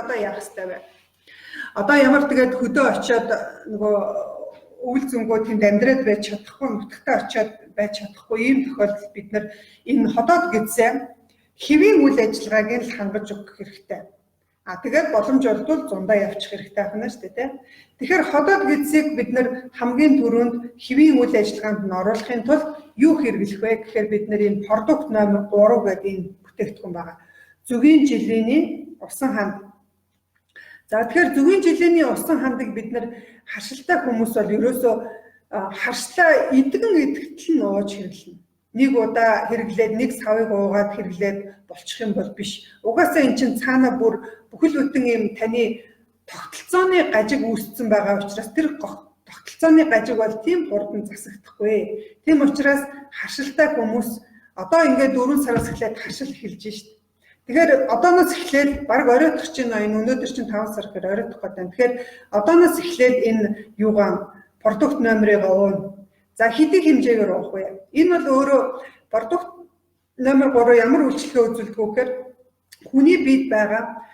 одоо яах ёстой вэ? Одоо ямар тэгээд хөдөө очиод нөгөө үйл зөнгөө тэнд амьдраад байж чадахгүй, нутагтаа очиод байж чадахгүй ийм тохиолдолд бид нар энэ ходоод гидсэн хэвийн үйл ажиллагааг нь л хангаж өгөх хэрэгтэй. Тэгээд боломж олдвол зундаа явчих хэрэгтэй байна шүү дээ. Тэгэхээр ходоод гидсийг бид нар хамгийн түрүүнд хэвийн үйл ажиллагаанд нь оруулахын тулд юу хэрэглэх вэ гэхээр бид нар энэ продукт номер 3 гэдэг энэ бүтээгдэхүүн байгаа. Зүгийн жилийн усан ханд. За тэгэхээр зүгийн жилийн усан хандыг бид нар харшилтай хүмүүс бол ерөөсөө харшлаа идэгэн идэвхтэл нь ууж хэрэглэнэ. Нэг удаа хэрэглээд нэг савыг уугаад хэрэглээд болчих юм бол биш. Угаасаа эн чинь цаана бүр бүхэл бүтэн юм таны тогтолцооны гажиг үүссэн байгаа учраас тэр тогтолцооны гажиг бол тийм хурдан засагдахгүй. Тийм учраас харшилтай хүмүүс одоо ингээд 4 сараас эхлээд харшил эхэлж шít. Тэгэхээр одооноос эхлээд баг оройтох чинь энэ өнөөдөр чинь 5 сар гэхээр оройтох гэдэг. Тэгэхээр одооноос эхлээд энэ юугаан продукт номерыг уuna. За хэдий хэмжээгээр уух вэ? Энэ бол өөрөө продукт номер 3 ямар үйлчлэгээ үзүүлдэг вэ гэхээр хүний биед байгаа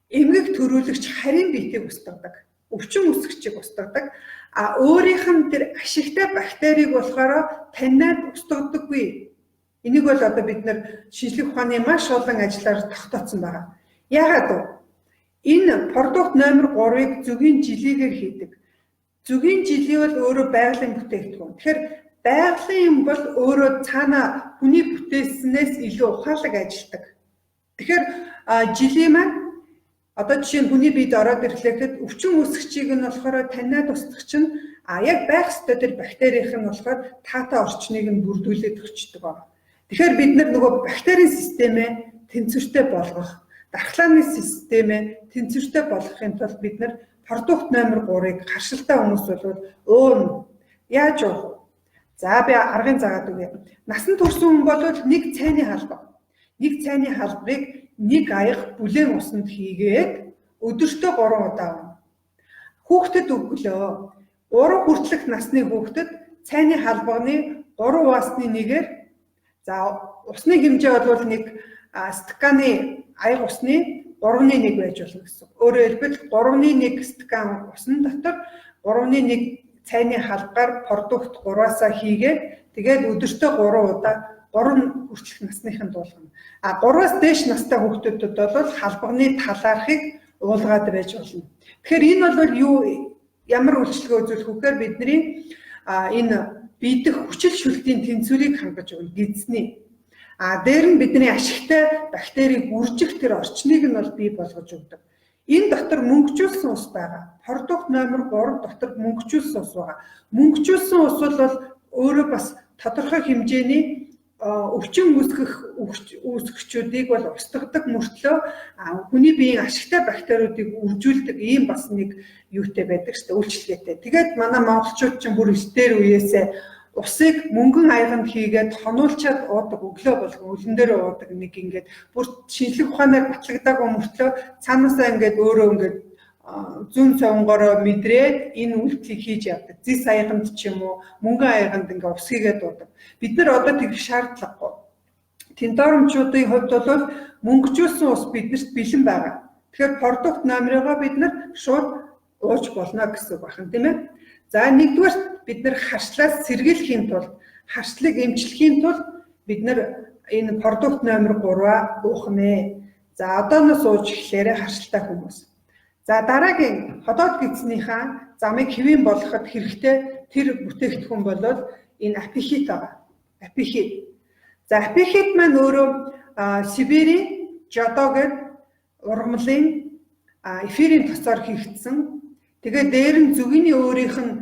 эмгэг төрүүлэгч харийн биетийг устгадаг, өвчин үсгчийг устгадаг. Өөрийнх нь тэр ашигтай бактерийг болохоор таньд устгадаггүй. Энийг бол одоо бид нар шинжлэх ухааны маш олон ажлаар тогтооцсон байгаа. Яагаад вэ? Энэ продукт номер 3-ыг зүгийн жилигээр хийдэг. Зүгийн жилий бол өөрөө байгалийн бүтээгдэхүүн. Тэгэхээр байгалийн юм бол өөрөө цаана хүний бүтээснээс илүү ухаалаг ажилладаг. Тэгэхээр жилий маань одоо жишээ нь хүний биед ороод ирлээхэд өвчин үүсгчийг нь болохоор таньд устгах чинь яг байх ёстой тэр бактерийнх нь болохоор таатай орчныг нь бүрдүүлээд өгчдөг байна. Тэгэхээр бид нар нөгөө бактерийн системээ тэнцвэртэй болгох, дархлааны системээ тэнцвэртэй болгохын тулд бид нар продукт номер 3-ыг харшилтай хүмүүс бол уuna. Яаж уух вэ? За би аргын заагаад өгье. Насан турсан хүн бол нэг цайны халбаг. Нэг цайны халбыг нэг аяга бүлээн усанд хийгээд өдөртөө 3 удаа ууна. Хүүхдэд өглөө 3 хүртэлх насны хүүхдэд цайны халбагны 3 уусны нэгээр за усны хэмжээ бол нэг стаканы аяга усны 3.1 байж болно гэсэн. Өөрөөр хэлбэл 3.1 стакан усан дотор 3.1 цайны халбаар продукт 3-аасаа хийгээд тэгээд өдөртөө 3 удаа 3 хүртэлх насныханд уулгана. 3-аас дээш настай хүүхдүүдэд бол халбагны талаархыг уулгаад байж болно. Тэгэхээр энэ бол юу ямар үйлчлэгээ үзүүлэх вэ гэхээр бидний энэ биедэх хүчил шүлтийн тэнцвэрийг хангаж өгнө гидсний. Дээр нь бидний ашигтай бактерийг үржих тэр орчныг нь бол бий болгож өгдөг. Энэ дотор мөнгөжүүлсэн ус байгаа. Продукт номер 3 дотор мөнгөжүүлсэн ус байгаа. Мөнгөжүүлсэн ус бол өөрөө бас тодорхой хэмжээний өвчин үүсгэгчүүдийг бол устгадаг мөртлөө хүний биеийн ашигтай бактериудыг үржүүлдэг ийм бас нэг юутай байдаг шүү дээ, үйлчлэгээтэй. Тэгээд манай монголчууд ч бүр эсдэр үеэсээ усыг мөнгөн аяганд хийгээд хонуулчаад уудаг, өглөө болгон өлөн дээр уудаг нэг ингээд бүр шинжлэх ухаанаар батлагдаагүй мөртлөө цаанаасаа ингээд өөрөө ингээд зүүн совонгороо мэдрээд энэ үйлдэлийг хийж явдаг. Зис аяганд ч юм уу, мөнгөн аяганд ингээ ус хийгээд уудаг. Бид нар одоо тэгэх шаардлагагүй. Тендоромчуудын хувьд бол мөнгөжүүлсэн ус биднэрт бэлэн байгаа. Тэгэхээр продукт номероо бид нар шууд ууж болно гэсэн үг байна, тийм ээ. За нэгдүгээр бид нар харшлаас сэргийлэхийн тулд, харшлыг эмчлэхийн тулд бид нар энэ продукт номер 3-аа уух нэ. За одооноос ууж эхлээрээ харшилтай хүмүүс. За дараагийн ходоод гидснийхаа замыг хэвийн болгоход хэрэгтэй тэр бүтээгдэхүүн бол энэ апихит байгаа. Апихит. За апихит маань өөрөө Сибирийн жодо гэдэг ургамлын эфирийн тоцоор хийгдсэн. Тэгээд дээр нь зүгийн өөрийнх нь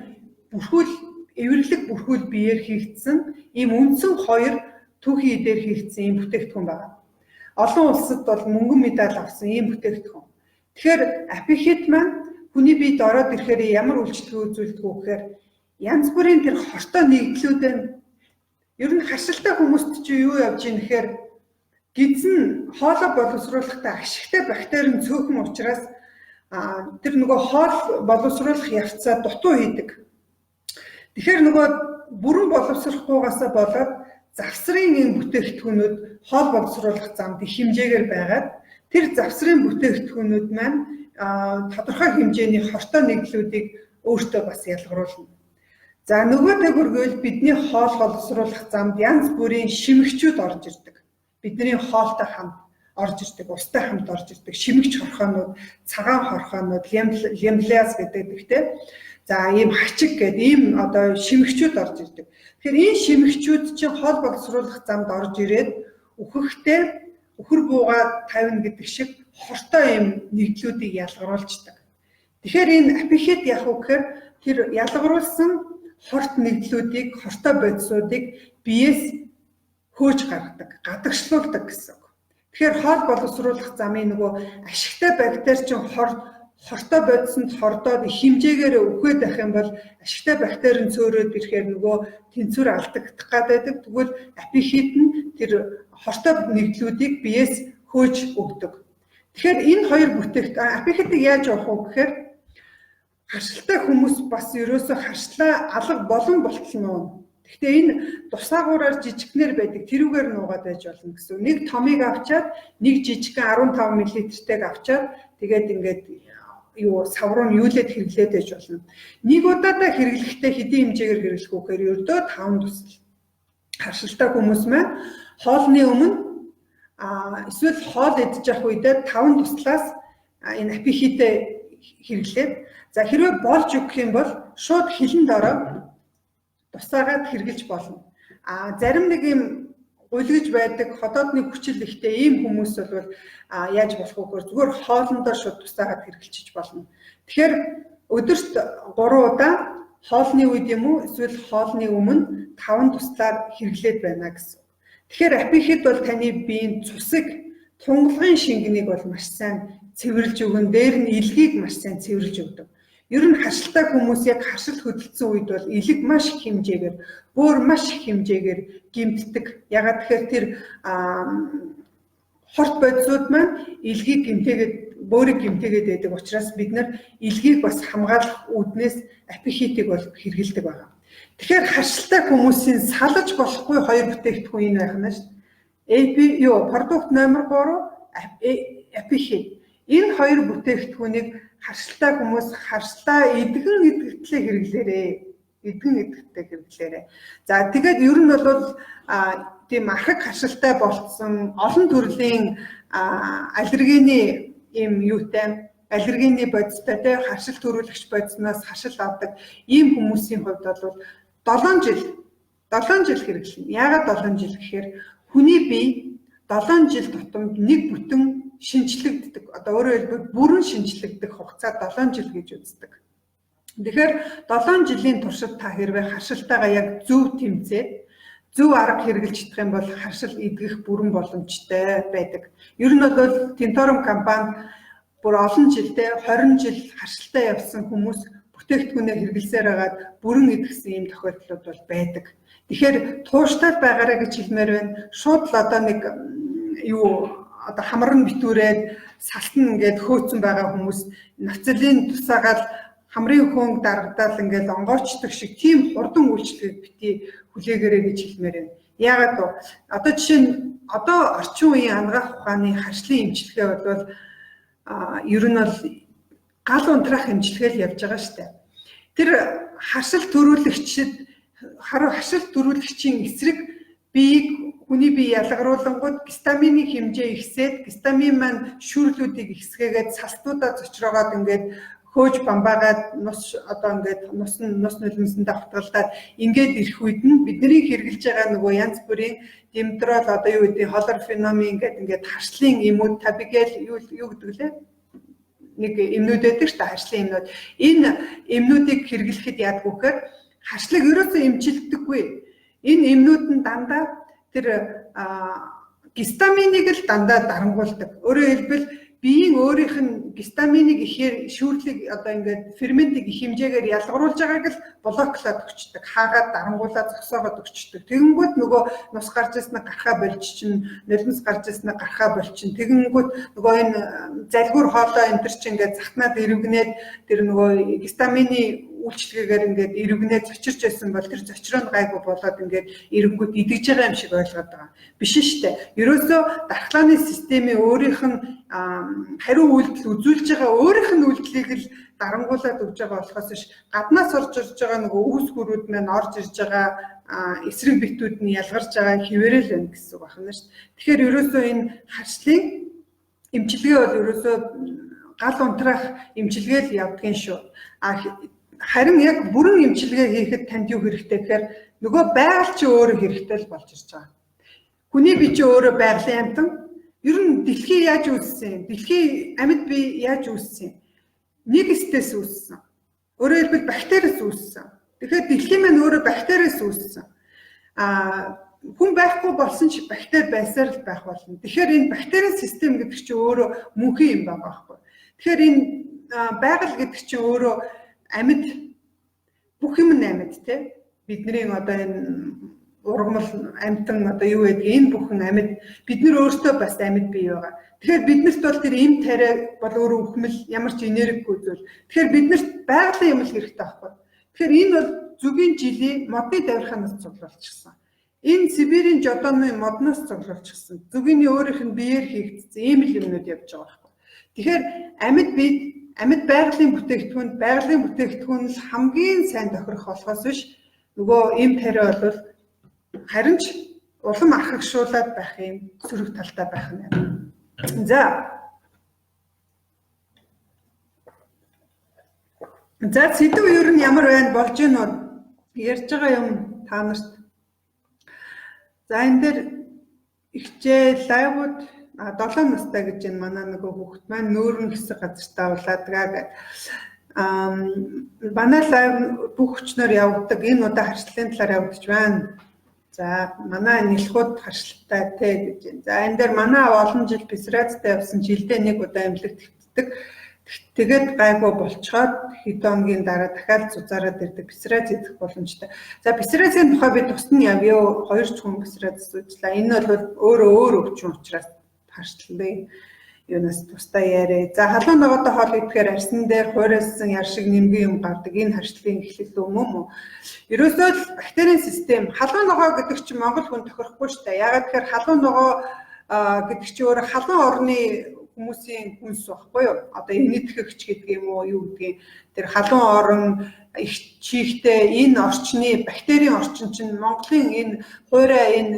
эвэрлэг бүрхүүл биеэр хийгдсэн ийм үндсэн 2 түүхий дээр хийгдсэн ийм бүтээгдэхүүн байгаа. Олон улсад бол мөнгөн медаль авсан ийм бүтээгдэхүүн. Тэгэхээр апихит маань хүний биед ороод ирэхээр ямар үйлчлэгээ үзүүлдэг вэ гэхээр янз бүрийн тэр хортой нэгдлүүдэн ер нь харшилтай хүмүүст чи юу явж ийн гэхээр гидсэн хоолоо боловсруулахдаа ашигтай бактери цөөхөн учраас тэр нөгөө хоол боловсруулах явцаа дутуу хийдэг. Тэгэхээр нөгөө бүрэн боловсрохгүйгаасаа болоод завсрын энэ бүтээгдэхүүнүүд хоол боловсруулах замд их хэмжээгээр байгаад тэр завсрын бүтээгдэхүүнүүд маань тодорхой хэмжээний хортой нэгдлүүдийг өөртөө бас ялгаруулна. За нөгөө төгөргөл бидний хоол боловсруулах замд янз бүрийн шимэгчүүд орж ирдэг. Бидний хоолтой хамт орж ирдэг, устай хамт орж ирдэг шимэгч хорхоонууд, цагаан хорхоонууд, лемляс гэдэг гэхдээ за ийм хачиг гэдэг ийм одоо шимэгчүүд орж ирдэг. Тэгэхээр энэ шимэгчүүд чинь хоол боловсруулах замд орж ирээд үхэхдээ үхэр бууга тавина гэдэг шиг хортой ийм нэгдлүүдийг ялгаруулждаг. Тэгэхээр энэ апихит яах вэ гэхээр тэр ялгаруулсан хорт нэгдлүүдийг, хортой бодисуудыг биеэс хөөж гаргадаг, гадагшлуулдаг гэсэн үг. Тэгэхээр хоол боловсруулах замын нөгөө ашигтай бактери чинь хортой бодисонд хордоод их хэмжээгээр үхээд байх юм бол ашигтай бактери нь цөөрөөд ирэхээр нөгөө тэнцвэр алдагдах гадайдаг. Тэгвэл апихит нь тэр хортой нэгдлүүдийг биеэс хөөж өгдөг. Тэгэхээр энэ хоёр бүтээгдэхүүн апихитыг яаж авах вэ гэхээр харшилтай хүмүүс бас ерөөсөө харшлаа алга болон болтолно. Гэхдээ энэ тусаагаараар жижигнэр байдаг тэрүүгээр нуугаад байж болно гэсэн. Нэг томыг авчаад нэг жижигхэн 15 мл-тэйг авчаад тэгээд ингээд савруу нь юулээд хэрэглээд байж болно. Нэг удаадаа хэрэглэхдээ хэдийн хэмжээгээр хэрэглэх үгээр ердөө 5 тусал. Харшилтай хүмүүс маань хоолны өмнө эсвэл хоол идэж явах үедээ 5 туслаас энэ апихитээ хэрэглээд за хэрвээ болж өгөх юм бол шууд хилэнд ороод тусаагаад хэрэглэж болно. Зарим нэг юм гулгиж байдаг хотоодны хүчил ихтэй ийм хүмүүс бол яаж болох вэ гэхээр зүгээр хоолндоо шууд тусаагаад хэрэглэж болно. Тэгэхээр өдөрт 3 удаа хоолны үед юм уу эсвэл хоолны өмнө 5 туслаар хэрэглээд байна гэсэн. Тэгэхээр апихит бол таны биеийн цусыг тунгалгын шингэнийг бол маш сайн цэвэрлж өгөн, дээр нь илгийг маш сайн цэвэрлж өгдөг. Ер нь харшилтай хүмүүс яг харшил хөдөлсөн үед бол илэг маш их хэмжээгээр, бөөр маш их хэмжээгээр гэмтдэг. Ягаад тэгэхээр тэр хорт бодисууд маань илгийг гэмтээгээд, бөөрийг гэмтээгээд байдаг учраас бид нар илгийг бас хамгаалах үүднээс апихитыг бол хэрэглэдэг байна. Тэгэхээр харшилтай хүмүүсийн салж болохгүй хоёр бүтээгдэхүүн энэ байх нь шүү дээ. Продукт номер 3 апихит. Энэ хоёр бүтээгдэхүүнийг харшилтай хүмүүс харшлаа эдгэн эдгэтлээ хэрэглээрээ. За тэгээд ер нь бол тийм архаг харшилтай болцсон олон төрлийн аллергины ийм юутай аллергины бодистой те харшил төрүүлэгч бодисноос харшил авдаг ийм хүмүүсийн хувьд бол 7 жил хэрэглэнэ. Яагаад 7 жил гэхээр хүний бие 7 жил тутамд нэг бүтэн шинжлэгддэг. Одоо өөрөөр хэлбэл бүрэн шинжлэгдэх хугацаа 7 жил гэж үздэг. Тэгэхээр 7 жилийн туршид та хэрвээ харшилтайгаа яг зөв тэмцээд зөв арга хэрэгжилж чадах юм бол харшил эдгэх бүрэн боломжтой байдаг. Ер нь бол Tintorum компани бүр олон жилдээ 20 жил харшилтай явсан хүмүүс бүтээгдэхүүнээ хэрэглэсээр хагаад бүрэн эдгэсэн ийм тохиолдлууд бол байдаг. Тэгэхээр тууштай байгаарэ гэж хэлмээр байна. Шууд л одоо нэг одоо хамрын битүүрээд салтан ингээд хөөцөн байгаа хүмүүс нацлын тусаагаад хамрын хөөнг дарагдаал ингээд онгоочдөг шиг тийм хурдан үйлчлэгийг бити хүлээгээрэй гэж хэлмээр байна. Яагаад вэ? Одоо жишээ нь одоо орчин үеийн анагаах ухааны харшлын эмчилгээ бол ер нь бол гал унтраах эмчилгээл явж байгаа шүү дээ. Тэр харшил төрүүлэгчийн эсрэг биеийг хүний бие ялгаруулангууд гистамины хэмжээ ихсээд гистамин маань шүүрлүүдийг ихсгээгээд салтуудаа зочроогоод ингээд хөөж бамбаагаад нус одоо ингээд нус нулимсэндээ хутгалдаад ингээд ирэх үед нь бидний хэрэгжилж байгаа нөгөө янз бүрийн демтрол одоо юу гэдэг холорфеномин ингээд харшлын эмүүд табигел юу гэдэг лээ нэг эмнүүд байдаг шүү дээ харшлын эмнүүд. Энэ эмнүүдийг хэрэглэхэд яадаг вэ гэхээр харшлыг ерөөсөө эмчилдэггүй. Энэ эмнүүд нь дандаа тэр гистаминыг л дандаа дарангуулдаг. Өөрөөр хэлбэл биеийн өөрийнх нь гистаминыг ихээр шүүрлийг одоо ингээд ферментийг их хэмжээгээр ялгаруулж байгааг л блоклаад өгчдөг. Хаагаад дарангуулаад зогсоогоод өгчдөг. Тэгэнгүүт нөгөө нус гарч ирснээр гарахаа болж чинь, нулимс гарч ирснээр гарахаа болж чинь. Тэгэнгүүт нөгөө энэ залгуур хоолой энэ төр чинь ингээд захнаад эрвгнээд тэр нөгөө гистамины үйлчлэгээр ингээд иргэнээ зочирч байсан бол тэр зочроо нь гайгүй болоод ингээд ирэнгүүд идэж байгаа юм шиг ойлгоод байгаа. Биш шүү дээ. Ерөөсөө дархлааны системийн өөрийнх нь хариу үйлдэл үзүүлж байгаа өөрийнх нь үйлдэлийг л дарангуулад өгж байгаа болохоос биш гаднаас орж ирж байгаа нэг өвс гүрүүд маань орж ирж байгаа эсрэг битүүд нь ялгарч байгаа хിവэрэл байна гэсэн үг байна шүү. Тэгэхээр ерөөсөө энэ харшлын эмчилгээ бол ерөөсөө гал унтраах эмчилгээ л явдгийн шүү. Харин яг бүрэн эмчилгээ хийхэд танд юу хэрэгтэй гэхээр нөгөө байгаль чи өөрөө хэрэгтэй л болж ирж байгаа. Хүний бие чи өөрөө байгалийн амьтан. Ер нь дэлхий яаж үүссэн? Дэлхий амьд бие яаж үүссэн? Нэг стэс үүссэн. Өөрөөр хэлбэл бактериэс үүссэн. Тэгэхээр дэлхий маань өөрөө бактериэс үүссэн. Хүн байхгүй болсон ч бактери байсаар л байх болно. Тэгэхээр энэ бактерийн систем гэдэг чинь өөрөө мөнхийн юм байгаа байхгүй. Тэгэхээр энэ байгаль гэдэг чинь өөрөө амьд бүх юм амьд тий. Бидний одоо энэ ургамал амьтан одоо юу гэдэг энэ бүхэн амьд бид нар өөрсдөө бас амьд бий байгаа. Тэгэхээр биднэрт бол тэр эм тариа бол өөрөө үхмэл ямар ч энергигүй зүйл. Тэгэхээр биднэрт байгалийн юм л хэрэгтэй байхгүй. Тэгэхээр энэ бол зүгийн жилийн модны давирханаас цуглуулчихсан. Энэ Сибирийн жодооны модноос цуглуулчихсан. Зүгийн өөрийнх нь биеэр хийгдсэн ийм л юмнууд явж байгаа байхгүй. Тэгэхээр амьд байгалийн бүтээгдэхүүн л хамгийн сайн тохирох болохоос биш нөгөө эм тариа бол харин ч улам архагшуулаад байх юм сөрөг талтай байх нь. За сэдв ер нь ямар байна болж гин үү? Ярьж байгаа юм та нарт. За энэ дээр ихжээ лайвууд 7 настай гэж энэ манай нөгөө хүүхэд маань нөөрн хэсэг газартаа улаадгаа гэдэг. Манай лайв бүх хүчнээр явагддаг. Энэ удаа харшлын талаар явагдаж байна. За манай нэлхүүд харшилттай те гэж байна. За энэ дээр манай олон жил бисрацтай явсан жилдээ нэг удаа эмнэлэг твтдэг. Тэгээд гайгүй болцоод хэдэн хоногийн дараа дахиад зузаараад ирдэг бисрац идэх боломжтой. За бисрацын тухай би тусна явъя. 2 хүн бисрац үзлээ. Энэ бол өөр өвчин учраас харшлын юунаас тустай яриа. За халуун ногоотой хоол идэхээр арьсан дээр хуурайсан яр шиг нэмгийн юм гардаг. Энэ харшлын эхлэл юм уу? Ерөөсөө л бактерийн систем халуун ногоо гэдэг чинь Монгол хүн тохирохгүй шүү дээ. Яагаад гэхээр халуун ногоо гэдэг чинь өөр халуун орны хүмүүсийн хүнс байхгүй юу? Одоо энэтгэгч гэдэг юм уу? Юу гэдгийг тэр халуун орон их чихтэй энэ орчны бактерийн орчин чинь Монголын энэ хуурай энэ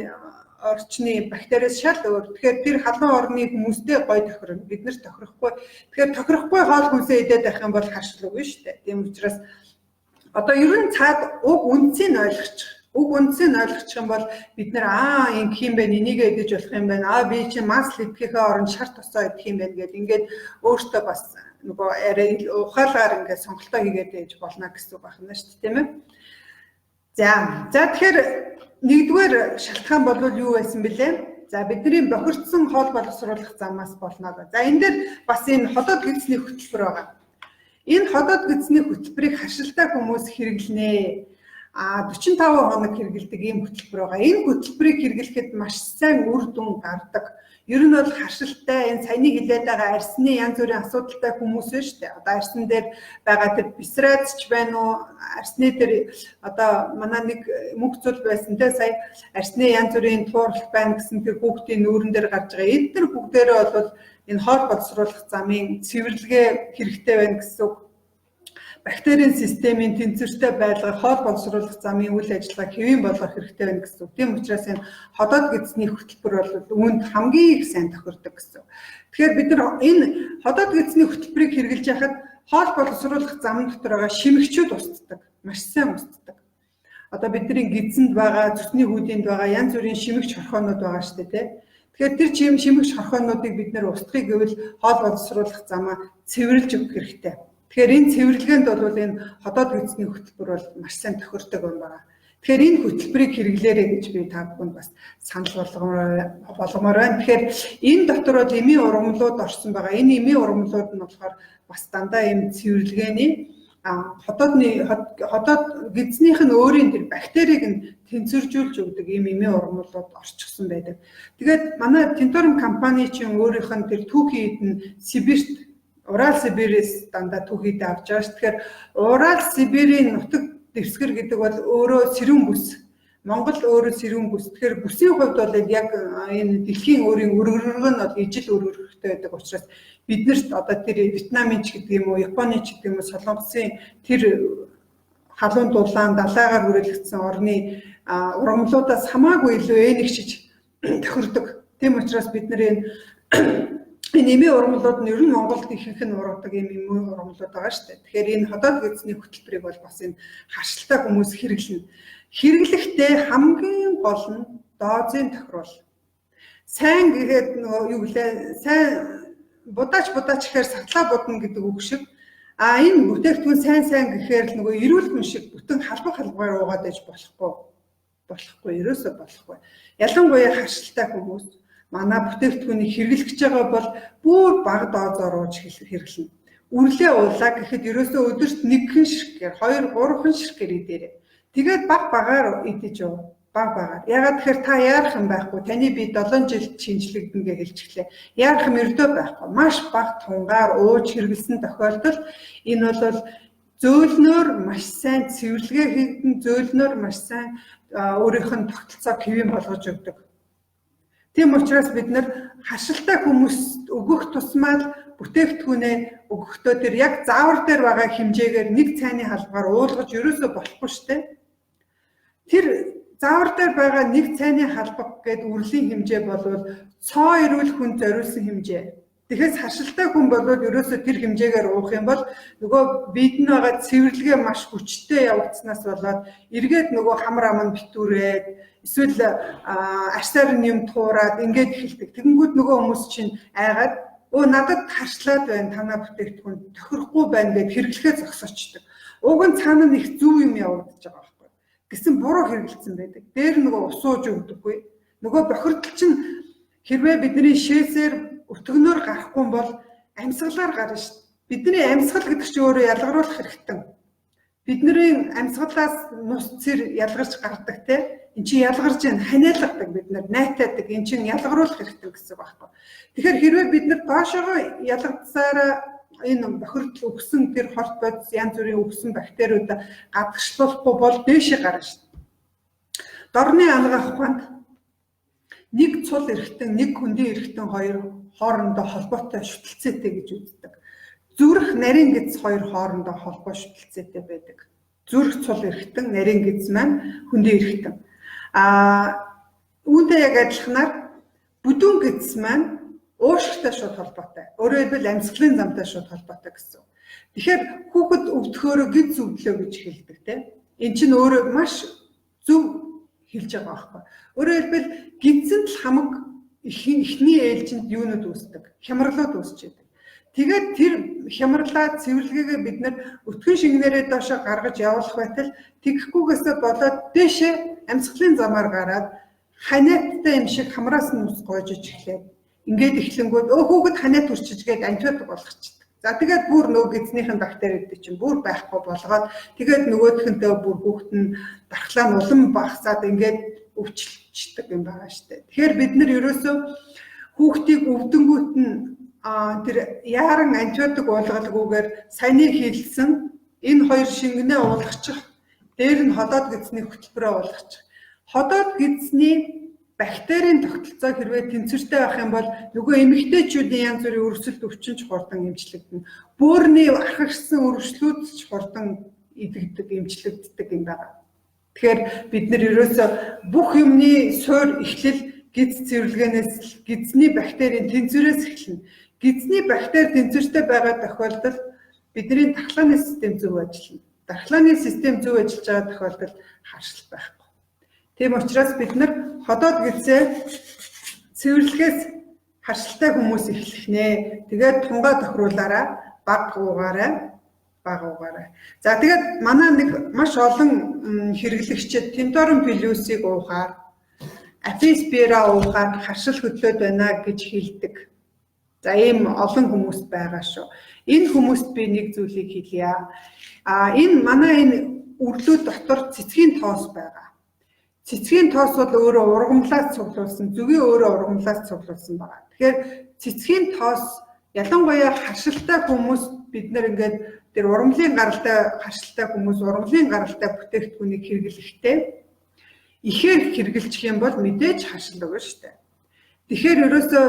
орчны бактериас шал өөр. Тэгэхээр тэр халуун орны хүмүүстэй гой тохирно. Бид нар тохирохгүй. Тэгэхээр тохирохгүй хоол хүнсээ идээд байх юм бол харшил үгүй шүү дээ. Тийм учраас одоо ер нь цаад уг үндсийг ойлгочих юм бол бид нар ингэх юм байна, энийг идэж болох юм байна. Би чи мас идэхээ оронд шар тосоо идэх юм байна гэдэг ингээд өөртөө бас нөгөө арай ухаалгаар ингээд сонголтоо хийгээд байж болно гэсэн үг байна шүү дээ, тийм ээ. За тэгэхээр нэгдүгээр шалтгаан бол юу байсан бэлээ? За бидний бохирдсон хоол боловсруулах замаас болно. За энэ дээр бас энэ ходоод гидсний хөтөлбөр байгаа. Энэ ходоод гидсний хөтөлбөрийг хашилтай хүмүүс хэрэглэнэ. 45 хоног хэрэгэлдэг ийм хөтөлбөр байгаа. Энэ хөтөлбөрийг хэрэглэхэд маш сайн үр дүн гардаг. Ер нь бол хашилтай энэ саяны хилээд байгаа арсны янз бүрийн асуудалтай хүмүүс байна шүү дээ. Одоо арсан дээр байгаа тэр бисрацч байна уу? Арсны дээр одоо манай нэг мөнх зүйл байсан те сая арсны янз бүрийн тууралт байна гэсэн тэр хүүхдийн нүүрэн дээр гарч байгаа. Эд тэр бүгдээрээ бол энэ хоол боловсруулах замын цэвэрлэгээ хэрэгтэй байна гэсэн үг. Бактерийн системийн тэнцвэртэй байлгах хоол боловсруулах замын үйл ажиллагааг хэвэн болгох хэрэгтэй байна гэсэн үг. Тийм учраас энэ ходоод гидсний хөтөлбөр бол үүнд хамгийн их сайн тохирдог гэсэн. Тэгэхээр бид нар энэ ходоод гидсний хөтөлбөрийг хэрэгжилж яхад хоол боловсруулах зам дотор байгаа шимэгчүүд устдаг, маш сайн устдаг. Одоо бидний гидсэнд байгаа, зүсний хүйдэнд байгаа янз бүрийн шимэгч хорхоонууд байгаа шүү дээ, тийм. Тэгэхээр тэр шимэгч хорхоонуудыг бид нар устгахыг гэвэл хоол боловсруулах замаа цэвэрлж өгөх хэрэгтэй. Тэгэхээр энэ цэвэрлэгээнд бол энэ ходоод гидсний хөтөлбөр бол маш сайн тохирдог юм байна. Тэгэхээр энэ хөтөлбөрийг хэрэглээрэй гэж би та бүхэнд бас санал болгомоор байна. Тэгэхээр энэ дотор бол эмийн ургамлууд орсон байгаа. Энэ эмийн ургамлууд нь болохоор бас дандаа ийм цэвэрлэгээний ходоод гидснийх нь өөрийн тэр бактерийг нь тэнцвэржүүлж өгдөг ийм эмийн ургамлууд орчихсон байдаг. Тэгээд манай Тинторм компани чинь өөрийнх нь тэр түүхийд нь Сибирт Урал Сибирээс дандаа түүхийд авч байгаа ш. Тэгэхээр Урал Сибирийн нутаг дэвсгэр гэдэг бол өөрөө сэрүүн бүс. Монгол өөрөө сэрүүн бүс. Тэгэхээр бүсийн хувьд бол яг энэ дэлхийн өөрийн өргөрөг нь бол ижил өргөрөгтэй байдаг учраас биднэрт одоо тэр Вьетнамын ч гэдэг юм уу, Японы ч гэдэг юм уу, Солонгосын тэр халуун дулаан далайгаар хүрээлэгдсэн орны ургамлуудаас хамаагүй илүү энэгшиж тохирдог. Тийм учраас бид нар энэ нэмийн ургамлууд нь ер нь Монголд ихэнх нь ургадаг юм ургамлууд байгаа шүү дээ. Тэгэхээр энэ ходоод гэзний хөтөлбөрийг бол бас энэ харшилтай хүмүүс хэрэглэнэ. Хэрэглэхдээ хамгийн гол нь доозын тохируул. Сайн гэхэд нөгөө юу гэлээ, сайн будаач гэхээр сатлаа будна гэдэг үг шиг. Энэ бүтээгдэхүүн сайн гэхээр л нөгөө эрүүл хүн шиг бүтэн халбаар уугаад байж болохгүй, ерөөсөө болохгүй. Ялангуяа харшилтай хүмүүс манай бүтээгдэхүүнийг хэрэглэж байгаа бол бүр бага доозоор ууж хэрэглэнэ. Үрлээ уулаа гэхэд ерөөсөө өдөрт 1 ширхгээр 2-3 ширхгээр идээрэй. Тэгээд багаар идэж яв. Багаар. Ягаад тэгэхээр та яарах юм байхгүй. Таны бие 7 жил шинжлэгдэнэ гэж хэлчихлээ. Яарах юм өрдөө байхгүй. Маш бага тунгаар ууж хэрэглэсэн тохиолдолд энэ бол зөөлнөөр маш сайн цэвэрлэгээ хийгдэн, зөөлнөөр маш сайн өөрийнх нь тогтолцоог хэвэн болгож өгдөг. Тийм учраас бид нар хашилтай хүмүүст өгөх тусмаа бүтээгдэхүүнээ өгөхдөө тэр яг заавар дээр байгаа хэмжээгээр нэг цайны халбаар уулгаж ерөөсөө болохгүй шүү дээ. Тэр заавар дээр байгаа нэг цайны халбаг гэдэг үрлийн хэмжээ болвол цоо эрүүл хүн зориулсан хэмжээ. Тэгэхээр хашилтай хүн болвол ерөөсөө тэр хэмжээгээр уух юм бол нөгөө биед нь байгаа цэвэрлэгээ маш хүчтэй явагдсанаас болоод эргээд нөгөө хамар аман битүүрээд эсвэл арсаар юм туураад ингээд эхэлдэг. Тэгэнгүүт нөгөө хүмүүс чинь айгаад надад харшлаад байна, танаа бүтээгдэхүүн тохирохгүй байна гэд хэрэглэхээ зогсоочдөг. Уг нь цаана нь их зөв юм явагдаж байгаа байхгүй. Гэсэн буруу хэрэгэлсэн байдаг. Дээр нөгөө усууж өгдөггүй. Нөгөө бохирдол чинь хэрвээ бидний шээсээр өтгөнөөр гарахгүй бол амьсгалаар гарна шүү дээ. Бидний амьсгал гэдэг чинь өөрөө ялгаруулах хэрэгтэй. Бидний амьсгалаас нус цэр ялгарч гардаг те. Эн чинь ялгарч ханиалгадаг бид нар найтаадаг. Эн чинь ялгаруулах хэрэгтэй гэсэн байхгүй. Тэгэхээр хэрвээ бид нар доошоо ялгацаараа энэ бохирдол өгсөн тэр хорт бодис янз бүрийн өгсөн бактериуд гадагшлуулахгүй бол дээшээ гарна шүү дээ. Дорны ангаа ухаанд нэг цул эргэтэн, нэг хөндийн эргэтэн хоёр хоорондоо холбоотой шүтэлцээтэй гэж үздэг. Зүрх, нарийн гэц хоёр хоорондоо холбоо шүтэлцээтэй байдаг. Зүрх цул эргэтэн, нарийн гэц маань хөндийн эргэтэн. Үүнтэй яг адилханаар бүдүүн гэц маань уушигтай шууд холбоотой. Өөрөөр хэлбэл амьсгалын замтай шууд холбоотой гэсэн. Тэгэхээр хүүхэд өвдөхөөрөө гид зүвдлөө гэж хэлдэг тийм. Энэ чинь өөрөө маш зөв хэлж байгаа байхгүй. Өөрөөр хэлбэл гидсэнд л хамаг эхний ээлжинд юунууд үүсдэг? Хямралууд үүсч байдаг. Тэгээд тэр хямралаа цэвэрлэгээ бид нар өтгөн шингнэрээ доошоо гаргаж явуулах байтал тэгэхгүйгээсээ болоод дээшээ амьсгалын замаар гараад ханиаттай юм шиг хамраас нь ус гоож эхлэв. Ингээд эхлэнгүүд хүүхэд ханиат үрчиж гээд антибиотик болгочихдаг. За тэгээд бүр нөгөө гидснийхэн бактериуд чинь бүр байхгүй болгоод тэгээд нөгөөхөнтэй бүр хүүхэд нь дархлаа нь улам багасаад ингээд өвчлөлтчдэг юм байгаа штэ. Тэгэхээр бид нар ерөөсөө хүүхдийг өвдөнгүүт нь тэр яаран антибиотик уулгалгүйгээр саяны хэлсэн энэ хоёр шингэнээ уулгачих, дээр нь ходоод гидсний хөтөлбөрөө уулгачих. Ходоод гидсний бактерийн тогтолцоо хэрвээ тэнцвэртэй байх юм бол нөгөө эмэгтэйчүүдийн янз бүрийн өрсөлд өвчин ч хурдан эмчлэгдэнэ. Бөөрийн архагшсан өргөжлүүд ч хурдан идэгдэг, эмчлэгддэг юм байна. Тэгэхээр бид нар ерөөсөө бүх юмны суур эхлэл гидс цэвэрлэгээнээс гидсний бактерийн тэнцвэрээс эхэлнэ. Гидсний бактери тэнцвэртэй байгаа тохиолдолд бидний дархлааны систем зөв ажиллана. Дархлааны систем зөв ажиллаж байгаа тохиолдолд харшил байхгүй. Тийм учраас бид нар ходоод гидсээ цэвэрлэгээс харшилтай хүмүүс эхлэх. Тэгээд тунгаа тохируулаараа бага уугаарай. За тэгээд манай нэг маш олон хэрэглэгчид тендорн плюсыг уухаар, афиспира уухаар харшил хөдлөөд байна гэж хэлдэг. За ийм олон хүмүүс байгаа шүү. Энэ хүмүүст би нэг зүйлийг хэлье. Энэ манай энэ үрлүүд дотор цэцгийн тоос байгаа. Цэцгийн тоос бол өөрөө ургамлаас цуглуулсан, зүгийн өөрөө ургамлаас цуглуулсан байгаа. Тэгэхээр цэцгийн тоос ялангуяа харшилтай хүмүүс бид нар ингээд тэр урамлын гаралтай харшилтай хүмүүс урамлын гаралтай бүтээгдэхүүнийг хэрэглэхдээ ихээр хэрэглэчих юм бол мэдээж харшил өгнө шүү дээ. Тэгэхээр ерөөсөө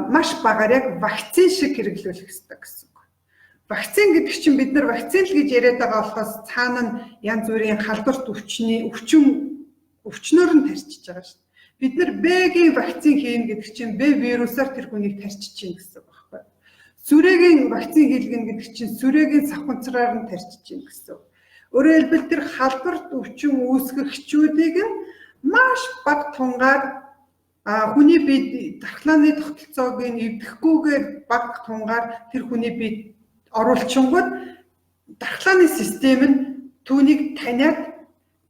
маш багаар яг вакцин шиг хэрэглүүлэх хэрэгтэй гэсэн үг. Вакцин гэдэг чинь бид нар вакцин л гэж яриад байгаа болохоос цаана нь янз бүрийн халдварт өвчнөөр нь тарчиж байгаа шүү дээ. Бид нар Б-гийн вакцин хийн гэдэг чинь Б вирусаар тэр хүнийг тарчиж чинь гэсэн үг байхгүй. Сүрээгийн вакцин хийлгэн гэдэг чинь сүрээгийн савханцраар нь тарчиж чинь гэсэн үг. Өөрөөр хэлбэл тэр халдварт өвчин үүсгэгчүүдийг нь маш бага тунгаар хүний бие дархлааны тогтолцоог нь эвдэхгүйгээр бага тунгаар тэр хүний бие оруулчингууд дархлааны систем нь түүнийг таниад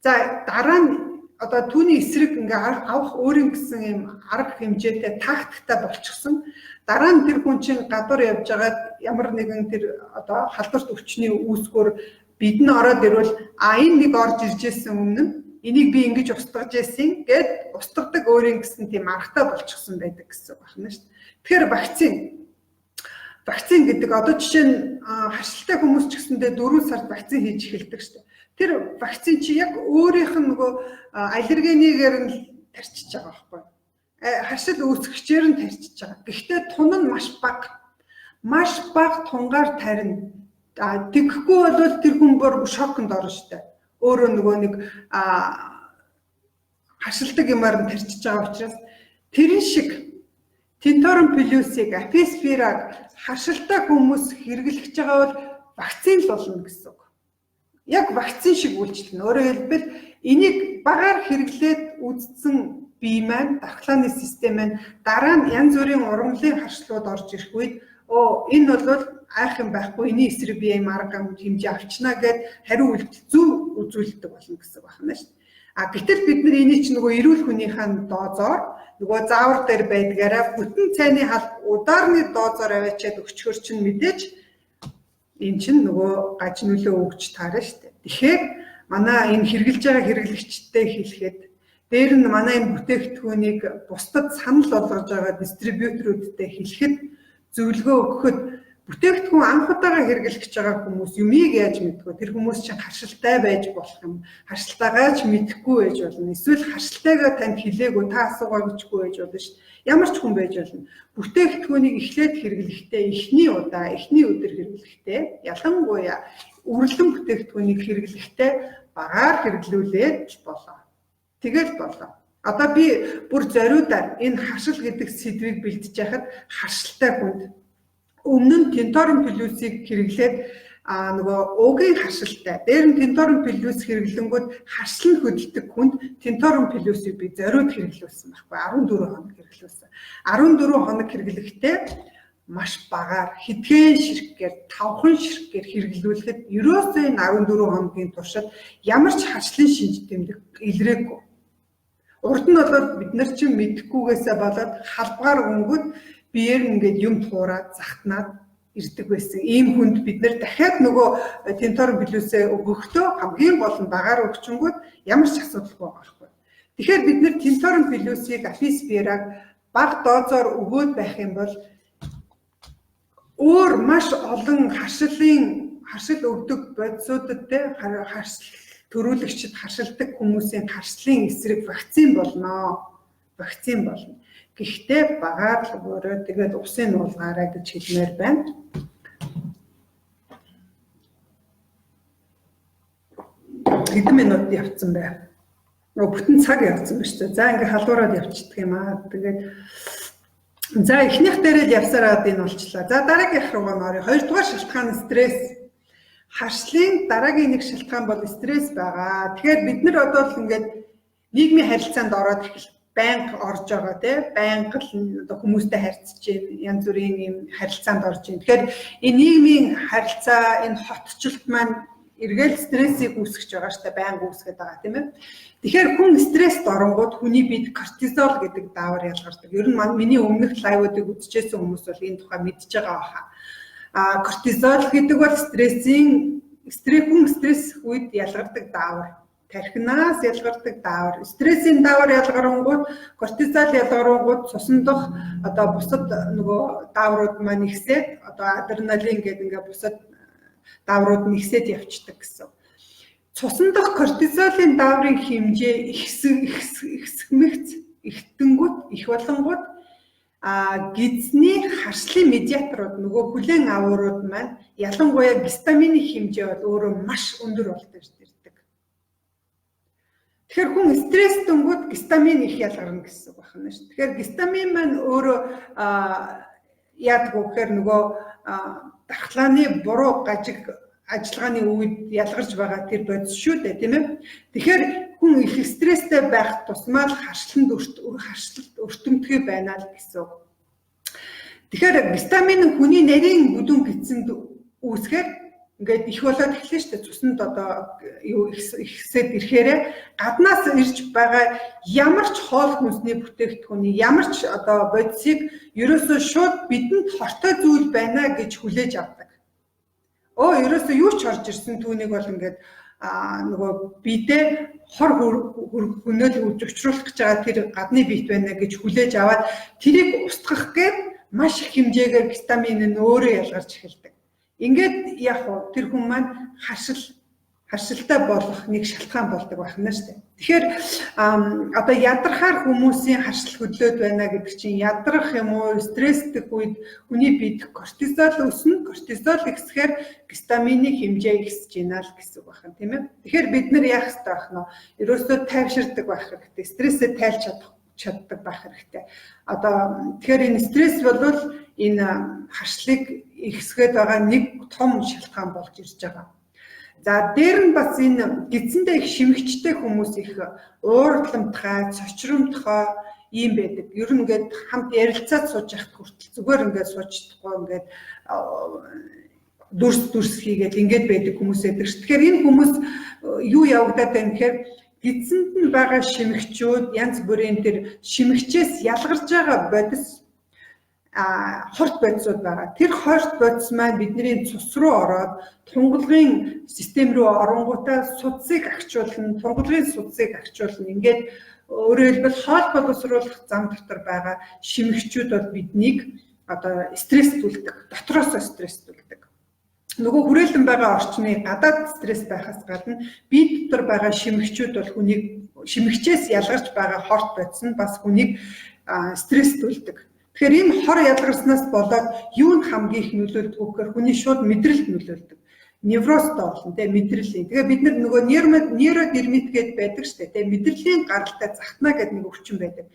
за дараа нь одоо түүний эсрэг ингээ авах өөрийн гэсэн юм арга хэмжээтэй тактиктай болчихсон. Дараа нь тэр хүн чинь гадуур явж байгаад ямар нэгэн тэр одоо халдварт өвчний үүсгөөр бид нь ороод ирвэл энэ нэг орж ирж байсан өмнө энийг би ингэж устгаж яасан гэд устгадаг өөрийн гэсэн тийм аргатай болчихсон байдаг гэсэн үг байна шүү дээ. Тэгэхээр вакцин гэдэг одоо жишээ нь харшилтай хүмүүс ч гэсэндээ 4 сард вакцин хийж эхэлдэг шүү дээ. Тэр вакцин чи яг өөрийнх нь нөгөө аллергенийгээр нь тарчиж байгаа байхгүй. Харшил үүсгэгчээр нь тарчиж байгаа. Гэхдээ тун нь маш бага тунгаар тарина. Тэгэхгүй бол тэр хүн бүр шоконд орно шүү дээ. Өөрөө нөгөө нэг харшилдаг юмар нь тарчиж байгаа учраас тэрэн шиг Тинторон плюсыг аписпираг харшилтай хүмүүс хэрэглэж байгаа бол вакцин л болно гэсэн үг. Яг вакцин шиг үйлчлэнэ. Өөрөөр хэлбэл энийг багаар хэрэглээд үзсэн бие маань дархлааны систем маань дараа нь янз бүрийн урамлын харшлууд орж ирэх үед энэ бол айх юм байхгүй, энэний эсрэг би юм арга хэмжээ авчнаа гэд хариу үйлдэл зөв үзүүлдэг болно гэсэн байна шүү дээ. Гэтэл бид нар энийг ч нөгөө эрүүл хүнийхэн доозоор нөгөө заавар дээр байдгаараа бүтэн цайны ударны доозоор аваачаад өчгөр чинь мэдээж энэ чинь нөгөө гаж нөлөө өгч таарна шүү дээ. Тэгэхээр манай энэ хэрэгжилж байгаа хэрэглэгчтэй хэлэхэд дээр нь манай энэ бүтээгдэхүүнийг бусдад санал болгож байгаа дистрибьюторуудтай хэлэхэд зөвлөгөө өгөхөд бүтээгдэхүүн анх удаага хэрэглэж байгаа хүмүүс юмыг яаж мэдгүй, тэр хүмүүс чинь харшилтай байж болох юм, харшилтайгаа ч мэдэхгүй байж болно. Эсвэл харшилтайгаа танд хэлээгүй, та асуугаагүйчгүй байж болно шүү дээ. Ямар ч хүн байж болно. Бүтээгдэхүүнийг эхлээд хэрэглэхдээ эхний өдөр хэрэглэхдээ ялангуяа үрлэн бүтээгдэхүүнийг хэрэглэхдээ багаар хэрэглүүлээд болоо. Тэгэл болоо. Одоо би бүр зориудаар энэ харшил гэдэг сэдвийг бэлдэж яхад харшилтай хүнд өмнө нь Тинторон плюсыг хэрэглээд нөгөө уугийн харшилтай. Дээр нь Тинторон плюс хэрэглэнгүүд харшил хөдөлдөг хүнд Тинторон плюсыг би зориуд хэрэглүүлсэн байхгүй 14 хоног хэрэглүүлсэн. 14 хоног хэрэглэхдээ маш багаар хэдхэн ширхгээр 5хан ширхгээр хэрэглүүлэхэд ерөөсөө энэ 14 хоногийн туршид ямар ч харшлын шинж тэмдэг илрээгүй. Урд нь бол бид нар чинь мэдэхгүйгээсээ болоод халбгаар өнгөд биеэр ингээд юм туураад захтнаад ирдэг байсан. Ийм хүнд бид нар дахиад нөгөө Тинторон плюсээ өгөхдөө хамгийн гол нь багаар өгчөнгүүд ямар ч асуудалгүй байгаа байхгүй. Тэгэхээр бид нар Тинторон плюсыг аписпираг бага доозоор өгөөд байх юм бол өөр маш олон харшил өгдөг бодисуудад төрүүлэгчд харшилдаг хүмүүсийн харшлын эсрэг вакцин болно. Гэхдээ багаар л өөрөө тэгээд усын уулгаарай гэж хэлмээр байна. Хэдэн минут явцсан бай. Нөгөө бүтэн цаг явцсан ба шүү дээ. За ингээ халуураад явчихдаг юм аа. Тэгээд за эхнийх дээрээ л явсараад энэ болчлаа. За дараагийнх руугаа нөрөө. Хоёрдугаар шалтгаан стресс. Харшлын дараагийн нэг шалтгаан бол стресс байгаа. Тэгэхээр бид нар одоо л ингээд нийгмийн харилцаанд ороод байнга орж байгаа тийм байнга л одоо хүмүүстэй харьцаж байна. Янз бүрийн юм харилцаанд орж байна. Тэгэхээр энэ нийгмийн харилцаа, энэ хотчлт маань эргээл стрессийг үүсгэж байгаа штэ байнга үүсгээд байгаа тийм ээ. Тэгэхээр хүн стресст оронгууд хүний биед кортизол гэдэг даавар ялгардаг. Ер нь миний өмнөх лайвуудыг үзчихсэн хүмүүс бол энэ тухай мэдж байгаа баха. Кортизол гэдэг бол стресс үед ялгардаг даавар. тархинаас ялгардаг даавар, стрессийн даавар ялгарангууд, кортизол ялгарангууд цусндах одоо бусад нөгөө дааврууд маань ихсээд одоо адреналин гэдэг ингээ бусад дааврууд нь ихсээд явцдаг гэсэн. Цусндах кортизолын дааврын хэмжээ ихсгмэгц ихтэнгүүд их болонгууд гидсний харшлын медиаторууд нөгөө хүлээн аваарууд маань ялангуяа гистамины хэмжээ бол өөрөө маш өндөр болдог ирдэг. Тэгэхээр хүн стресс дөнгөд гистамин их ялгарна гэсэн үг байна шүү. Тэгэхээр гистамин маань өөрөө яадаг вэ гэхээр нөгөө дархлааны буруу гажиг ажиллагааны үед ялгарч байгаа тэр бодис шүү дээ, тийм ээ. Тэгэхээр хүн их стресстэй байх тусмаа л харшланд өртөмтгий байна л гэсэн үг. Тэгэхээр гистамин хүний нарийн бүдүүн гидсэнд үүсгээр ингээд их болоод эхлэв шүү дээ. Цуснд одоо юу ихсээд ирэхээр гаднаас ирж байгаа ямар ч хоол хүнсний бүтээгдэхүүний ямар ч одоо бодисыг ерөөсөө шууд бидэнд хортой зүйл байна гэж хүлээж авдаг. Ерөөсөө юу ч орж ирсэн түүнийг бол ингээд нөгөө бидээ хор хөнөөл учруулах гэж байгаа тэр гадны биет байна гэж хүлээж аваад тэрийг устгах гээд маш их хэмжээгээр гистамин нь өөрөө ялгарч эхэлдэг. Ингээд яг тэр хүн маань харшилтай болох нэг шалтгаан болдог байна шүү дээ. Тэгэхээр одоо ядрахаар хүмүүсийн харшил хөдлөөд байна гэдэг чинь ядрах юм уу стресстэй үед хүний биед кортизол өснө, кортизол ихсэхээр гистамины хэмжээ ихсэж байна л гэсэн үг байна, тийм ээ. Тэгэхээр бид нар яах ёстой байх нь ерөөсөө тайвширдаг байх хэрэгтэй, стрессээ тайлж чаддаг байх хэрэгтэй. Одоо тэгэхээр энэ стресс бол энэ харшлыг ихсгээд байгаа нэг том шалтгаан болж ирж байгаа. За дээр нь бас энэ гидсэндээ их шимэгчтэй хүмүүс их уурламтгай, цочромтгой ийм байдаг. Ер нь ингээд хамт ярилцаад сууж явах хүртэл зүгээр ингээд суучдаггүй ингээд дүрс хийгээд ингээд байдаг хүмүүс байдаг ш. Тэгэхээр энэ хүмүүс юу явагдаад байна гэхээр гидсэнд нь байгаа шимэгчүүд янз бүрийн тэр шимэгчээс ялгарч байгаа бодис хорт бодисууд байгаа. Тэр хорт бодис маань бидний цус руу ороод тунгалгын систем рүү оронгуудаа судсыг агчуулна, тунгалгын судсыг агчуулна. Ингээд өөрөөр хэлбэл хоол боловсруулах зам дотор байгаа шимэгчүүд бол биднийг одоо стресстүүлдэг, дотроос стресстүүлдэг. Нөгөө хүрээлэн байгаа орчны гадаад стресс байхаас гадна бие дотор байгаа шимэгчүүд бол хүнийг шимэгчээс ялгарч байгаа хорт бодис нь бас хүнийг стресстүүлдэг. Тэгэхээр энэ хор ялгарснаас болоод юу нь хамгийн их нөлөөлдөг вэ гэхээр хүний шууд мэдрэлд нөлөөлдөг. Неврозтой болно те мэдрэлийн. Тэгээ бид нар нөгөө нейродермит гэдэг байдаг шүү дээ. Тэ мэдрэлийн гаралтай захтна гэдэг нэг өвчин байдаг.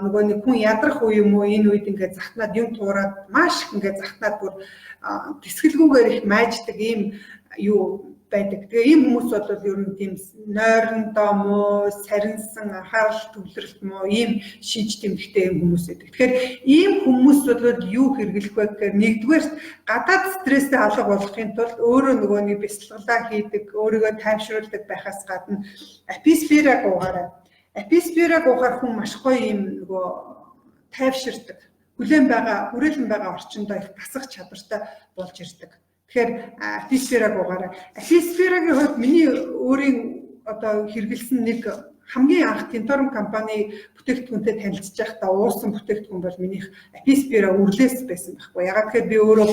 Нөгөө нэг хүн ядрах үе юм уу энэ үед ингээд захтнаад юм туураад маш их ингээд захтнаад бүр тэсгэлгүйгээр их майждаг ийм юу байдаг. Тэгээ ийм хүмүүс бол ер нь тийм нойрондоо муу, сарнсан, анхаарал төвлөрөлт муу ийм шиж тэмдэгтэй хүмүүс байдаг. Тэгэхээр ийм хүмүүс бол юу хэрэглэх вэ гэхээр нэгдүгээр гадаад стресстэй алга болохын тулд өөрөө нөгөө нэг бясалгалаа хийдэг, өөрийгөө тайвшруулдаг байхаас гадна аписфера гуугаарай. Аписфера гуухаар хүн маш гоё ийм нөгөө тайвширдаг. Хүрээлэн байгаа орчиндөө их тасах чадвартай болж ирдэг. Тэгэхээр аписфера гуугаараа. Аписферагийн хувьд миний өөрийн одоо хэрэгэлсэн нэг хамгийн анх Тинторм компани бүтээгдэхүүнтэй танилцж байхдаа уусан бүтээгдэхүүн бол минийх аписфера үрлээс байсан байхгүй. Ягаад гэхээр би өөрөө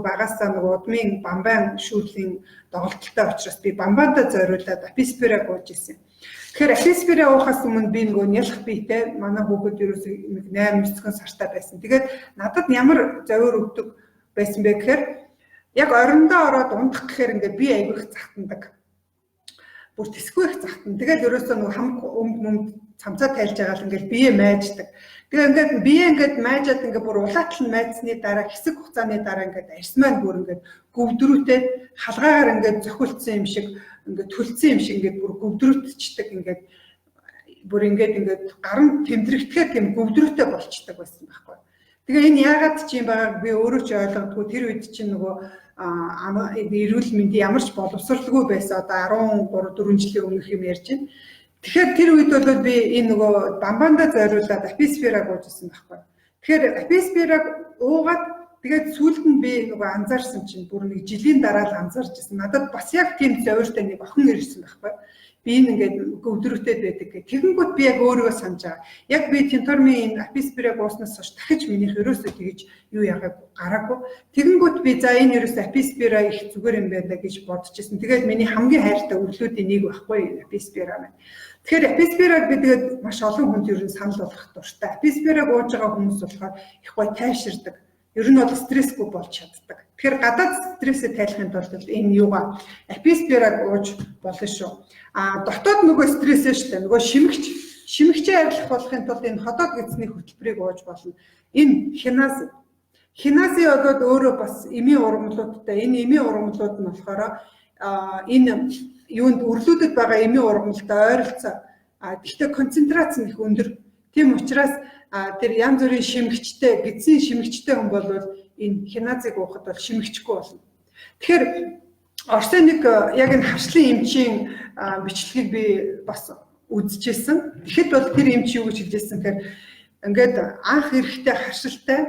багасаа нэг удмын бамбайн шүүлийн доголдолтой учраас би бамбаанда зориулаад аписфера гууж исэн. Тэгэхээр аписфера уухаас өмнө би нөгөө нялх биетэй манай хүүхэд ерөөсөө нэг 8-9 сартай байсан. Тэгээд надад ямар зовир өгдөг байсан бэ гэхээр яг орондоо ороод ундах гэхээр ингээд би айгүйх захтандаг. Бүр тэсгүй их захтана. Тэгээд ерөөсөө нэг хамг өмд цамцаа тайлж байгаа л ингээд бие майждаг. Тэгээ ингээд бие ингээд майжаад ингээд бүр улаатал майцсны дараа хэсэг хугацааны дараа ингээд арьсмаа бүр ингээд гөвдрүүтэй халгаагаар ингээд зохиулсан юм шиг ингээд төлцсөн юм шиг ингээд бүр гөвдрүүтчдэг ингээд бүр ингээд гарын тэмдрэгдэхээр тийм гөвдрүүтэй болчдөг байсан байхгүй. Тэгээ энэ яагаад ч юм байгааг би өөрөө ч ойлгодгүй. Тэр үед чинь нөгөө эрүүл мэндийн ямар ч боловсралгүй байсан. Одоо 13-4 жилийн өмнөх юм ярьж байна. Тэгэхээр тэр үед бол би энэ нөгөө бамбаанда зориулаад аписфера гуйжсэн байхгүй. Тэгэхээр аписфера уугаад тэгээд сүүлд нь би нөгөө анзаарсан чинь бүр нэг жилийн дараа л анзаарч ирсэн. Надад бас яг тийм зовиртой нэг охин ирсэн байхгүй. Би ингээд өдрөвтэй байдаг гэх. Тэгэнгүүт би яг өөрийгөө санаж байгаа. Яг би тентормын аписпираг ууснаас хойш дахиж минийх ерөөсөө тэгж юу яагаад гараагүй. Тэгэнгүүт би за энэ ерөөсөө аписпира их зүгээр юм байна гэж бодож ирсэн. Тэгээд миний хамгийн хайртай өглөөдийн нэг байхгүй аписпира байна. Тэгэхээр аписпираг би тэгээд маш олон хүнд ер нь санал болгох дуртай. Аписпираг ууж байгаа хүмүүс болохоор их гой тайвширдаг. Ер нь бол стрессгүй болж чаддаг. Тэгэхээр гадаад стрессээ тайлахын тулд энэ юугаа аписпираг ууж болно шүү. Дотоод нөгөө стрессээ шүү дээ. Нөгөө шимэгчээ арилгах болохын тулд энэ ходоод гэцний хөтөлбөрийг ууж болно. Энэ хинази болоод өөрөө бас эмийн ургамлуудтай. Энэ эмийн ургамлууд нь болохоор энэ юунд өрлүүдэд байгаа эмийн ургамалтай ойролцоо. Гэхдээ концентрац нь их өндөр. Тийм учраас тэр янз бүрийн шимэгчтэй, гэцийн шимэгчтэй хүн бол энэ хиназыг уухад бол шимэгчгүй болно. Тэгэхээр Орсеник яг энэ харшлын эмчийн бичлэгийг би бас үзчихсэн. Тэгэхэд бол тэр эмч юу гэж хэлжсэн гэхээр ингээд анх эрэхтэй харшилтай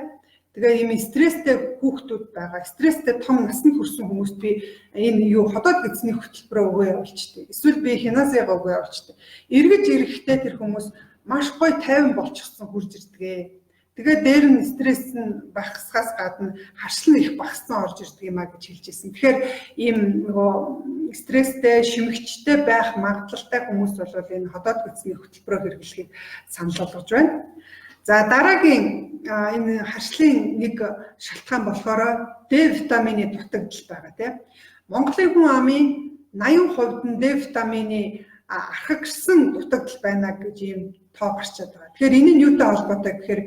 тэгээ ийм стресстэй хүүхдүүд байгаа. Стресстэй том насанд хүрсэн хүмүүст би энэ юу ходоод гэцний хөтөлбөрөө өгөө явуулчихдээ. Эсвэл би хиназыгаа өгөө явуулчихдээ. Эргэж эрэхтэй тэр хүмүүс маш гоё тайван болчихсон хурж ирдгээ. Тэгээд дээр нь стресс нь багасгаас гадна харшил нь их багассан орж ирдэг юм а гэж хэлжсэн. Тэгэхээр ийм нөгөө стресстэй, шимэгчтэй байх магадлалтай хүмүүс бол энэ ходоод гэцний хөтөлбөрөөр хэрэглэхийг санал болгож байна. За дараагийн энэ харшлын нэг шалтгаан болохоор D витамины дутагдал байгаа тийм. Монголын хүн амын 80% нь D витамины архагсан дутагдал байна гэж ийм тоо гарчаад байгаа. Тэгэхээр энэ нь юутай холбоотой гэхээр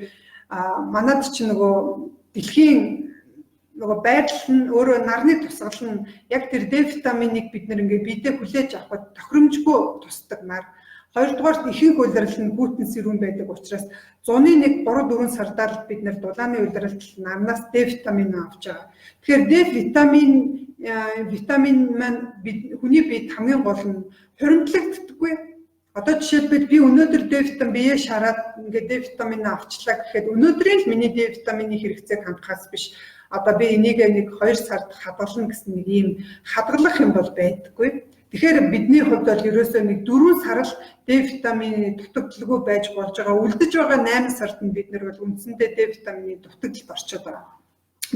манад чинь нөгөө дэлхийн нөгөө байдал нь өөрөө нарны тусгал нь яг тэр D витаминыг бид нэр ингээд бидээ хүлээж авахд тохиромжгүй тусдаг нар. Хоёрдугаар ихэнх улирал нь глютен сэрүүн байдаг учраас зуны нэг 3-4 сардаа бид нэр дулааны улиралд нарнаас D витамин авч байгаа. Тэгэхээр D витамин маань хүний биед хамгийн гол нь хуримтлагддаггүй. Одоо жишээлбэл би өнөөдөр D витамин бие шараад ингээд D витамин авчлаа гэхэд өнөөдрийн л миний D витамины хэрэгцээг хангахаас биш. Одоо би энийг нэг 2 сард хадгална гэсэн нэг ийм хадгалах юм бол байдаггүй. Тэгэхээр бидний хувьд бол ерөөсөө нэг 4 сар л D витамины дутагдaltaгүй байж болж байгаа. Үлдэж байгаа 8 сард нь бид нар бол үндсэндээ D витамины дутагдалд орчод байгаа.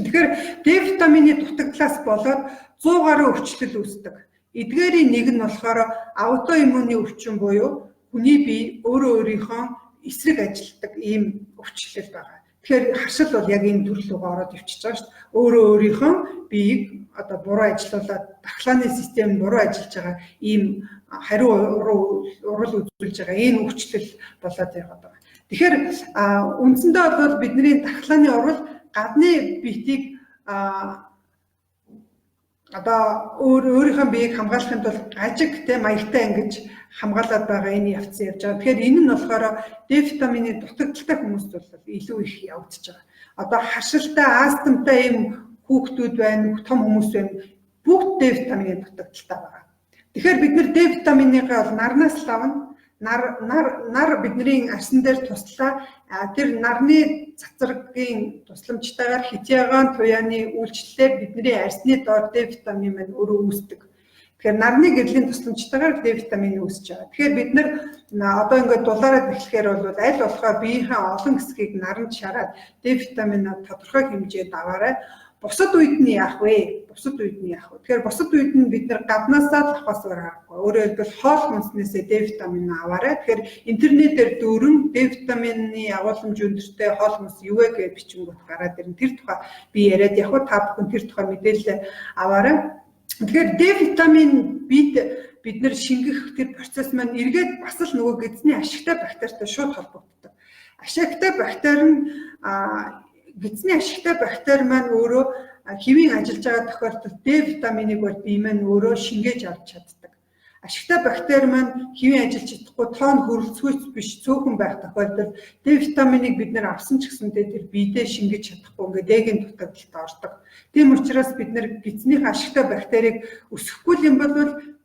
Тэгэхээр D витамины дутагдлаас болоод 100 гаруй өвчлөл үүсдэг. Эдгээрийн нэг нь болохоор аутоиммуны өвчин буюу хүний бие өөрөө өөрийнхөө эсрэг ажилтдаг ийм өвчлөл байгаа. Тэгэхээр харшил бол яг энэ төрөл рүү ороод ивчиж байгаа шүү дээ. Өөрөө өөрийнхөө биеийг одоо буруу ажилуулад дархлааны систем буруу ажиллаж байгаа ийм хариу урал үзүүлж байгаа энэ өвчлөл болоод яваад байгаа. Тэгэхээр үндсэндээ бол бидний дархлааны урал гадны биетийг одоо өөрийнхөө биеийг хамгаалахын тулд ажиг те маягтай ингэж хамгаалаад байгаа энэ явц явж байгаа. Тэгэхээр энэ нь болохоор D витамины дутагдaltaй хүмүүст бол илүү их явагдаж байгаа. Одоо харшилтай, астмтай ийм хүүхдүүд байна, том хүмүүс байна. Бүгд D витамины дутагдaltaй байгаа. Тэгэхээр бид нэр D витаминыгаа бол нарнаас л авна. Нар бидний арсан дээр туслаа. Тэр нарны цацрагын тусламжтайгаар хитягаан туяаны үйлчлэлээр бидний арсны доор D витамин маань өөрөө үүсдэг. Тэгэхээр нарны гэрлийн тусламжтайгаар D витамин үүсэж байгаа. Тэгэхээр бид нар одоо ингээд дулаараад эхлэхээр бол аль болохоор биеийнхээ олон хэсгийг наранд шараад D витаминаа тодорхой хэмжээнд аваарай. Бусад үед нь яах вэ? Тэгэхээр бусад үед нь бид нар гаднаасаа л авахаас аргагүй. Өөрөөр хэлбэл хоол хүнснээсээ D витамин аваарай. Тэгэхээр интернетээр дөрвөн D витамины агуулмж өндөртэй хоол хүнс юу вэ гэж бичингүүд гараад ирнэ. Тэр тухай би яриад яг та бүхэн тэр тухай мэдээлэл аваарай. Тэгэхээр D витамин бид нар шингэх тэр процесс маань эргээд бас л нөгөө гэзний ашигтай бактеритай шууд холбогддог. Ашигтай бактери нь гэзний ашигтай бактери маань өөрөө хэвийн ажиллаж байгаа тохиолдолд D витаминыг бол бие маань өөрөө шингээж авч чаддаг. Ашигтай бактери маань хэвийн ажиллаж чадахгүй тоон хөрөлцгүйц биш цөөхөн байх тохиолдолд D витаминыг бид нэр авсан ч гэсэндээ тэр биедээ шингээж чадахгүй ингээд D-ийн дутагдалд ордог. Тийм учраас бид нэр гэзнийх ашигтай бактерийг өсөхгүй юм бол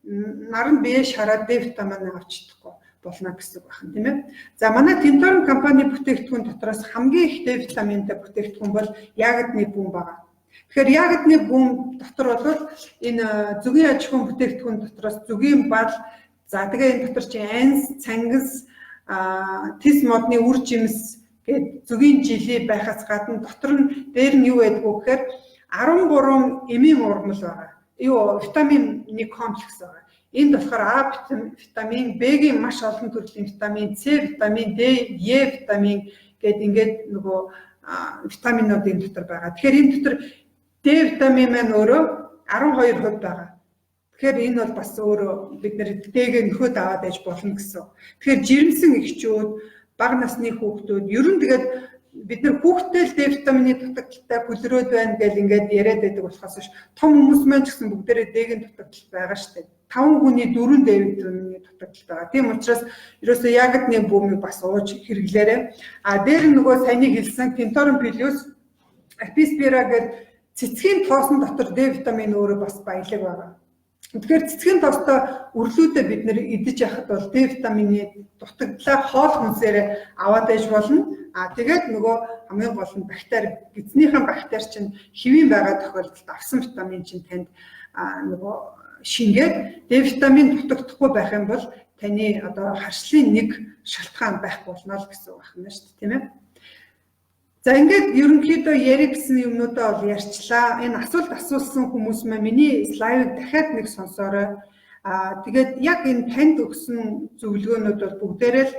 наран бие шараад D витамин авч чадахгүй. болно гэсэн үг байна, тийм ээ. За манай Тинторн компани бүтээгдэхүүн дотроос хамгийн их Д витаминтай бүтээгдэхүүн бол ягодны бүүн байна. Тэгэхээр ягодны бүүн дотор бол энэ зүгийн аж ахуйн бүтээгдэхүүн дотроос зүгийн бал, за тэгээ энэ дотор чи анс, цангис, тис модны үр жимс гээд зүгийн жилий байхаас гадна дотор нь дээр нь юу байдг вэ гэхээр 13 эмийн ургамал байгаа. Юу витамин 1 комплекс байгаа. Энд болохоор А витамин, Б-гийн маш олон төрлийн витамин, С витамин, Д, Е витамин гээд ингээд нөгөө витаминууд энэ дотор байгаа. Тэгэхээр энэ дотор Д витамин маань өөрөө 12% байгаа. Тэгэхээр энэ бол бас өөрөө бид нэр Д-г нөхөд аваад аж болно гэсэн. Тэгэхээр жирэмсэн эхчүүд, бага насны хүүхдүүд ер нь тэгээд бид нар хүүхдтэй Д витамины дутагдaltaй бүлрөөд байна гэж ингээд яриад байдаг болохоос биш. Том хүмүүс маань ч гэсэн бүгдээрээ Д-гийн дутагдaltaй байгаа шүү дээ. 5 хүний 4 Д витамины дутагдaltaй байгаа. Тийм учраас ерөөсөө ягодны бүүмийг бас ууж хэрэглээрэй. Дээр нь нөгөө саяны хэлсэн Тинторн плюс Аписпира гэдэг цэцгийн тоосон дотор Д витамин өөрөө бас баялаг байгаа. Тэгэхээр цэцгийн тоостой өрлүүдээ бид нэр идэж яхад бол Д витамины дутагдлаа хоол хүнсээр аваад ээж болно. Тэгээд нөгөө хамгийн гол нь бактери, эзнийхэн бактери чинь хэвийн байгаа тохиолдолд авсан витамин чинь танд нөгөө шингээд Д витамин дутагдахгүй байх юм бол таны одоо харшлын нэг шалтгаан байх болно л гэсэн үг байна шүү дээ, тийм ээ. За ингээд ерөнхийдөө ярих гэсэн юмнуудаа бол ярьчлаа. Энэ асуулт асуусан хүмүүс маань миний слайдыг дахиад нэг сонсоорой. Тэгээд яг энэ танд өгсөн зөвлөгөөнүүд бол бүгдээрээ л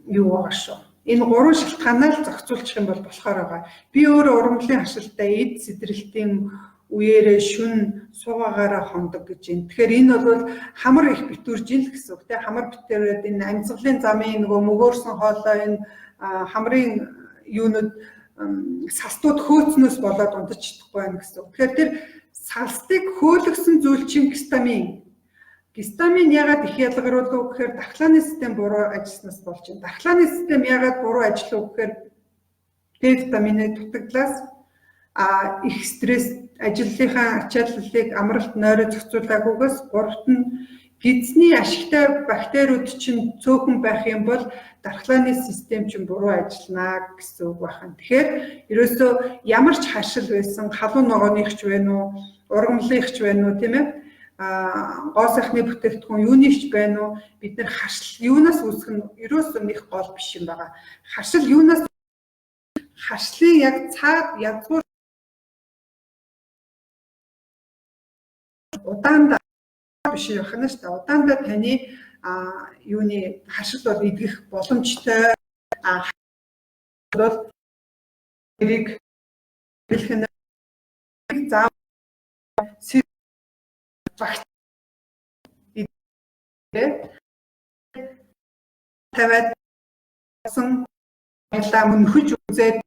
юу байгаа шүү. Энэ 3 шалтгаанаар зохицуулчих юм бол болохоор байгаа. Би өөрөө ургамлын хашилтаа эд сэдрэлтийн үеэрээ шүн суугаагаараа хондог гэж юм. Тэгэхээр энэ бол хамар их битүүрж ил гэсэн үг. Тэ хамар битүүрээд энэ амьсгалын замын нөгөө мөгөөрсөн хоолой энэ хамрын юунууд салстууд хөөцнөөс болоод унтаж чадахгүй байна гэсэн үг. Тэгэхээр тэр салстыг хөөлгсөн зүйл чинь гистамин. Гистамин ягаад их ялгаруулав гэхээр дархлааны систем буруу ажилласнаас болж байна. Дархлааны систем ягаад буруу ажиллав гэхээр Д витамины дутагдлаас их стресс, ажлынхаа ачааллыг амралт нойроо зохицуулаагүйгээс гуравт нь гидсний ашигтай бактериуд чинь цөөхөн байх юм бол дархлааны систем чинь буруу ажиллана гэсэн үг байна. Тэгэхээр ерөөсөө ямар ч хашил байсан, халуун ногооныхч байна уу, ургамлынхч байна уу, тийм ээ? Гоо сайхны бүтээгдэхүүн юунийч байна уу? Бид нар хашил юунаас үүсэх нь ерөөсөө нэг гол биш юм байна. Хашил юунаас хашлын яг цаад язгуур удаандаа биш явахна шүү дээ. Удаандаа таны юуны хашил бол идэх боломжтой бол эрийг бэлхэн зам таваад баярлалаа мөнхөж үзээд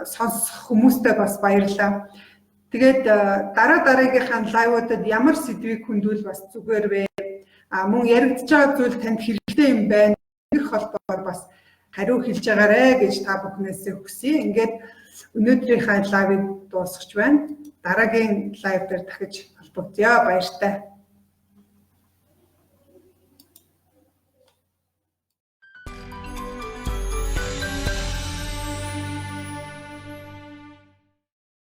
сонсох хүмүүстээ бас баярлалаа. Тэгээд дараагийнхаа лайвуудад ямар сэдвийг хүндвэл бас зүгээр вэ? Мөн яригдж байгаа зүйл танд хэрэгтэй юм байна. Их холбоогоор бас хариу хэлж байгаарэ гэж та бүхнээсээ хүсье. Ингээд өнөөдрийнхээ лайвыг дуусгаж байна. Дараагийн лайв дээр дахиж холбогдъё. Баяртай.